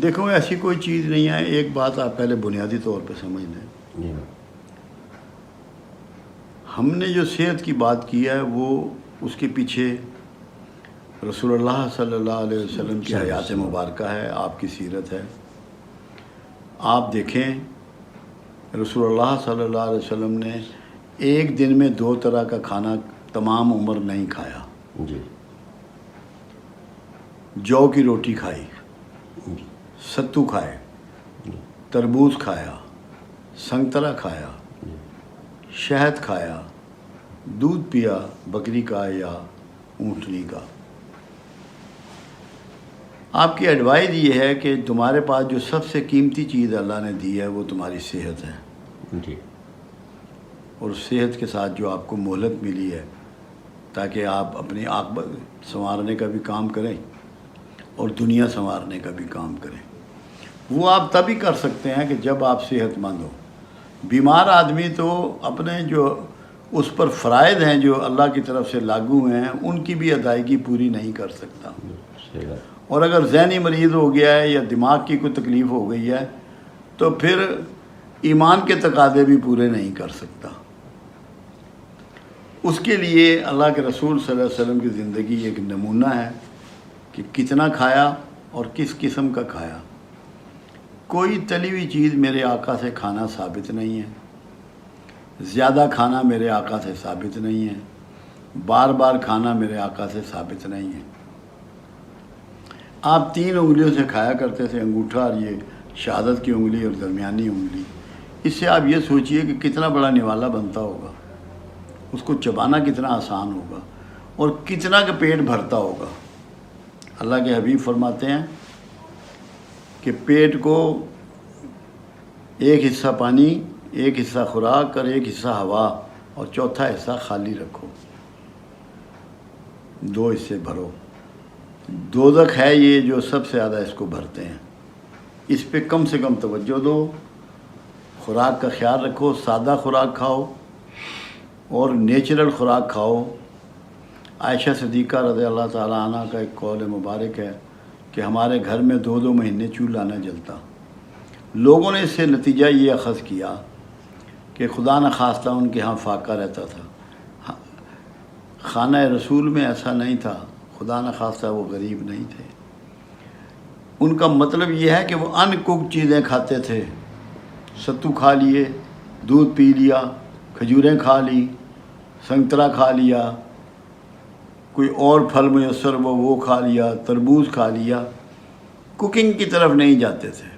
دیکھو ایسی کوئی چیز نہیں ہے. ایک بات آپ پہلے بنیادی طور پہ سمجھ لیں. ہم نے جو صحت کی بات کی ہے وہ اس کے پیچھے رسول اللہ صلی اللہ علیہ وسلم کی حیات مبارکہ ہے، آپ کی سیرت ہے. آپ دیکھیں رسول اللہ صلی اللہ علیہ وسلم نے ایک دن میں 2 طرح کا کھانا تمام عمر نہیں کھایا. جی. جو کی روٹی کھائی، ستو کھائے، تربوز کھایا، سنگترا کھایا، شہد کھایا، دودھ پیا بکری کا یا اونٹنی کا. آپ کی ایڈوائز یہ ہے کہ تمہارے پاس جو سب سے قیمتی چیز اللہ نے دی ہے وہ تمہاری صحت ہے. جی. اور صحت کے ساتھ جو آپ کو مہلت ملی ہے تاکہ آپ اپنی عاقبت سنوارنے کا بھی کام کریں اور دنیا سنوارنے کا بھی کام کریں، وہ آپ تبھی کر سکتے ہیں کہ جب آپ صحت مند ہو. بیمار آدمی تو اپنے جو اس پر فرائض ہیں جو اللہ کی طرف سے لاگو ہیں ان کی بھی ادائیگی پوری نہیں کر سکتا. اور اگر ذہنی مریض ہو گیا ہے یا دماغ کی کوئی تکلیف ہو گئی ہے تو پھر ایمان کے تقاضے بھی پورے نہیں کر سکتا. اس کے لیے اللہ کے رسول صلی اللہ علیہ وسلم کی زندگی ایک نمونہ ہے کہ کتنا کھایا اور کس قسم کا کھایا. کوئی تلی ہوئی چیز میرے آقا سے کھانا ثابت نہیں ہے، زیادہ کھانا میرے آقا سے ثابت نہیں ہے، بار بار کھانا میرے آقا سے ثابت نہیں ہے. آپ 3 انگلیوں سے کھایا کرتے تھے، انگوٹھا اور یہ شہادت کی انگلی اور درمیانی انگلی. اس سے آپ یہ سوچئے کہ کتنا بڑا نوالا بنتا ہوگا، اس کو چبانا کتنا آسان ہوگا اور کتنا کا پیٹ بھرتا ہوگا. اللہ کے حبیب فرماتے ہیں کہ پیٹ کو ایک حصہ پانی، ایک حصہ خوراک اور ایک حصہ ہوا اور چوتھا حصہ خالی رکھو، 2 حصے بھرو. دوزخ ہے یہ جو سب سے زیادہ اس کو بھرتے ہیں. اس پہ کم سے کم توجہ دو، خوراک کا خیال رکھو، سادہ خوراک کھاؤ اور نیچرل خوراک کھاؤ. عائشہ صدیقہ رضی اللہ تعالیٰ عنہ کا ایک قول مبارک ہے کہ ہمارے گھر میں 2 مہینے چولہا نہ جلتا. لوگوں نے اس سے نتیجہ یہ اخذ کیا کہ خدا نخواستہ ان کے ہاں فاقہ رہتا تھا. خانہ رسول میں ایسا نہیں تھا، خدا نخواستہ وہ غریب نہیں تھے. ان کا مطلب یہ ہے کہ وہ ان کوکڈ چیزیں کھاتے تھے. ستو کھا لیے، دودھ پی لیا، کھجوریں کھا لی، سنگترا کھا لیا، کوئی اور پھل میسر وہ کھا لیا، تربوز کھا لیا. کوکنگ کی طرف نہیں جاتے تھے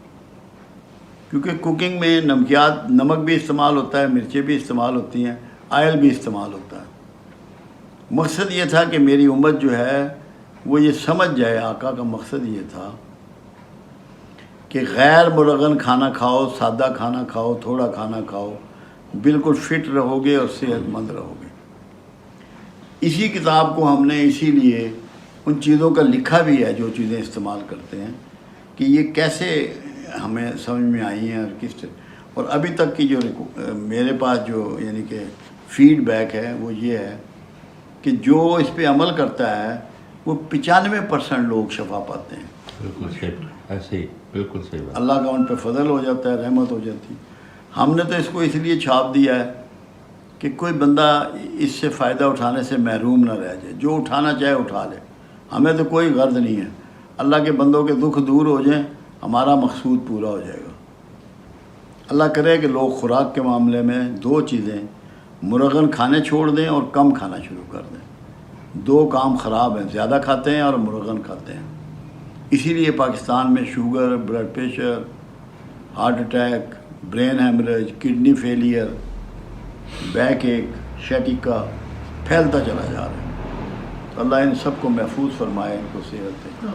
کیونکہ کوکنگ میں نمک بھی استعمال ہوتا ہے، مرچیں بھی استعمال ہوتی ہیں، آئل بھی استعمال ہوتا ہے. مقصد یہ تھا کہ میری امت جو ہے وہ یہ سمجھ جائے، آقا کا مقصد یہ تھا کہ غیر مرغن کھانا کھاؤ، سادہ کھانا کھاؤ، تھوڑا کھانا کھاؤ، بالکل فٹ رہو گے اور صحت مند رہو گے. اسی کتاب کو ہم نے اسی لیے ان چیزوں کا لکھا بھی ہے جو چیزیں استعمال کرتے ہیں کہ یہ کیسے ہمیں سمجھ میں آئی ہیں اور کس اور ابھی تک کی جو میرے پاس جو یعنی کہ فیڈ بیک ہے وہ یہ ہے کہ جو اس پہ عمل کرتا ہے وہ 95% لوگ شفا پاتے ہیں. بالکل صحیح، ایسے ہی بالکل صحیح بات. اللہ کا ان پہ فضل ہو جاتا ہے، رحمت ہو جاتی. ہم نے تو اس کو اس لیے چھاپ دیا ہے کہ کوئی بندہ اس سے فائدہ اٹھانے سے محروم نہ رہ جائے. جو اٹھانا چاہے اٹھا لے، ہمیں تو کوئی غرض نہیں ہے. اللہ کے بندوں کے دکھ دور ہو جائیں، ہمارا مقصود پورا ہو جائے گا. اللہ کرے کہ لوگ خوراک کے معاملے میں 2 چیزیں، مرغن کھانے چھوڑ دیں اور کم کھانا شروع کر دیں. 2 کام خراب ہیں، زیادہ کھاتے ہیں اور مرغن کھاتے ہیں. اسی لیے پاکستان میں sugar, blood pressure, heart attack, brain haemorrhage, kidney failure, back ache, sciatica پھیلتا چلا جا رہا ہے. اللہ ان سب کو محفوظ فرمائے، ان کو صحت دے.